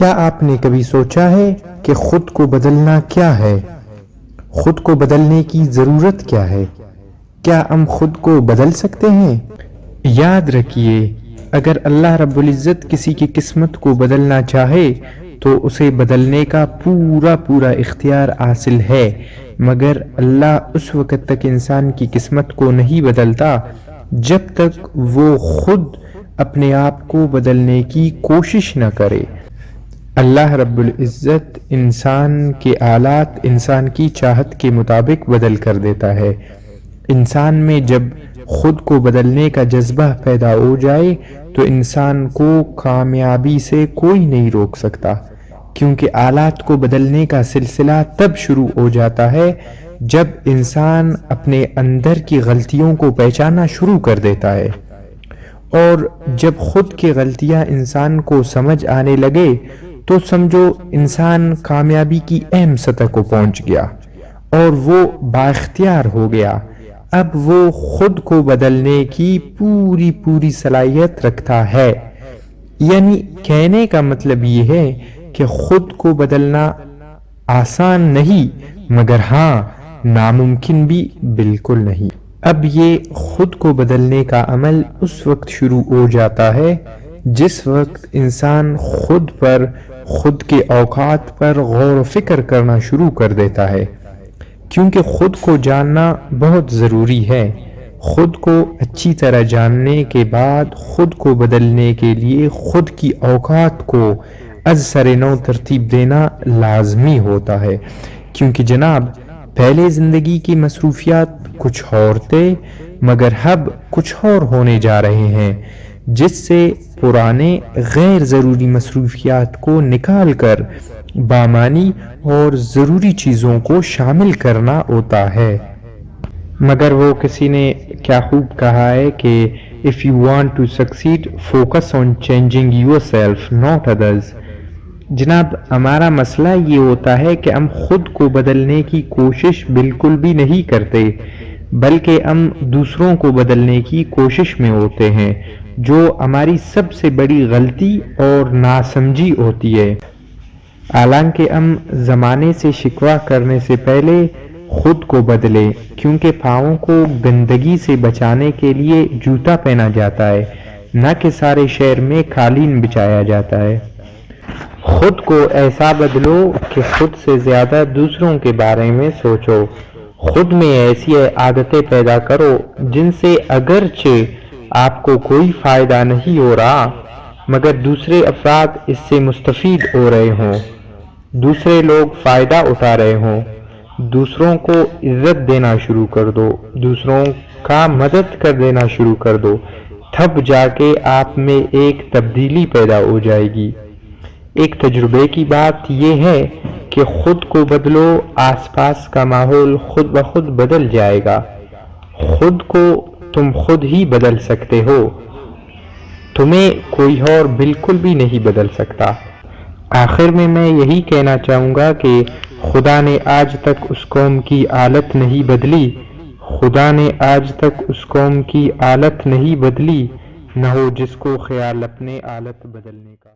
کیا آپ نے کبھی سوچا ہے کہ خود کو بدلنا کیا ہے؟ خود کو بدلنے کی ضرورت کیا ہے؟ کیا ہم خود کو بدل سکتے ہیں؟ یاد رکھیے، اگر اللہ رب العزت کسی کی قسمت کو بدلنا چاہے تو اسے بدلنے کا پورا اختیار حاصل ہے، مگر اللہ اس وقت تک انسان کی قسمت کو نہیں بدلتا جب تک وہ خود اپنے آپ کو بدلنے کی کوشش نہ کرے۔ اللہ رب العزت انسان کے حالات انسان کی چاہت کے مطابق بدل کر دیتا ہے۔ انسان میں جب خود کو بدلنے کا جذبہ پیدا ہو جائے تو انسان کو کامیابی سے کوئی نہیں روک سکتا، کیونکہ حالات کو بدلنے کا سلسلہ تب شروع ہو جاتا ہے جب انسان اپنے اندر کی غلطیوں کو پہچاننا شروع کر دیتا ہے، اور جب خود کی غلطیاں انسان کو سمجھ آنے لگے تو سمجھو انسان کامیابی کی اہم سطح کو پہنچ گیا اور وہ بااختیار ہو گیا۔ اب وہ خود کو بدلنے کی پوری صلاحیت رکھتا ہے۔ یعنی کہنے کا مطلب یہ ہے کہ خود کو بدلنا آسان نہیں، مگر ہاں ناممکن بھی بالکل نہیں۔ اب یہ خود کو بدلنے کا عمل اس وقت شروع ہو جاتا ہے جس وقت انسان خود کے اوقات پر غور و فکر کرنا شروع کر دیتا ہے، کیونکہ خود کو جاننا بہت ضروری ہے۔ خود کو اچھی طرح جاننے کے بعد خود کو بدلنے کے لیے خود کی اوقات کو از سر نو ترتیب دینا لازمی ہوتا ہے، کیونکہ جناب پہلے زندگی کی مصروفیات کچھ اور تھے، مگر اب کچھ اور ہونے جا رہے ہیں، جس سے پرانے غیر ضروری مصروفیات کو نکال کر بامانی اور ضروری چیزوں کو شامل کرنا ہوتا ہے۔ مگر وہ کسی نے کیا خوب کہا ہے کہ if you want to succeed, focus on changing yourself, not others۔ جناب ہمارا مسئلہ یہ ہوتا ہے کہ ہم خود کو بدلنے کی کوشش بالکل بھی نہیں کرتے، بلکہ ہم دوسروں کو بدلنے کی کوشش میں ہوتے ہیں، جو ہماری سب سے بڑی غلطی اور ناسمجھی ہوتی ہے۔ حالانکہ ہم زمانے سے شکوہ کرنے سے پہلے خود کو بدلے، کیونکہ پاؤں کو گندگی سے بچانے کے لیے جوتا پہنا جاتا ہے، نہ کہ سارے شہر میں قالین بچھایا جاتا ہے۔ خود کو ایسا بدلو کہ خود سے زیادہ دوسروں کے بارے میں سوچو۔ خود میں ایسی عادتیں پیدا کرو جن سے اگرچہ آپ کو کوئی فائدہ نہیں ہو رہا، مگر دوسرے افراد اس سے مستفید ہو رہے ہوں، دوسرے لوگ فائدہ اٹھا رہے ہوں۔ دوسروں کو عزت دینا شروع کر دو، دوسروں کا مدد کر دینا شروع کر دو، تب جا کے آپ میں ایک تبدیلی پیدا ہو جائے گی۔ ایک تجربے کی بات یہ ہے کہ خود کو بدلو، آس پاس کا ماحول خود بخود بدل جائے گا۔ خود کو تم خود ہی بدل سکتے ہو، تمہیں کوئی اور بالکل بھی نہیں بدل سکتا۔ آخر میں یہی کہنا چاہوں گا کہ خدا نے آج تک اس قوم کی حالت نہیں بدلی، خدا نے آج تک اس قوم کی حالت نہیں بدلی، نہ ہو جس کو خیال اپنے حالت بدلنے کا۔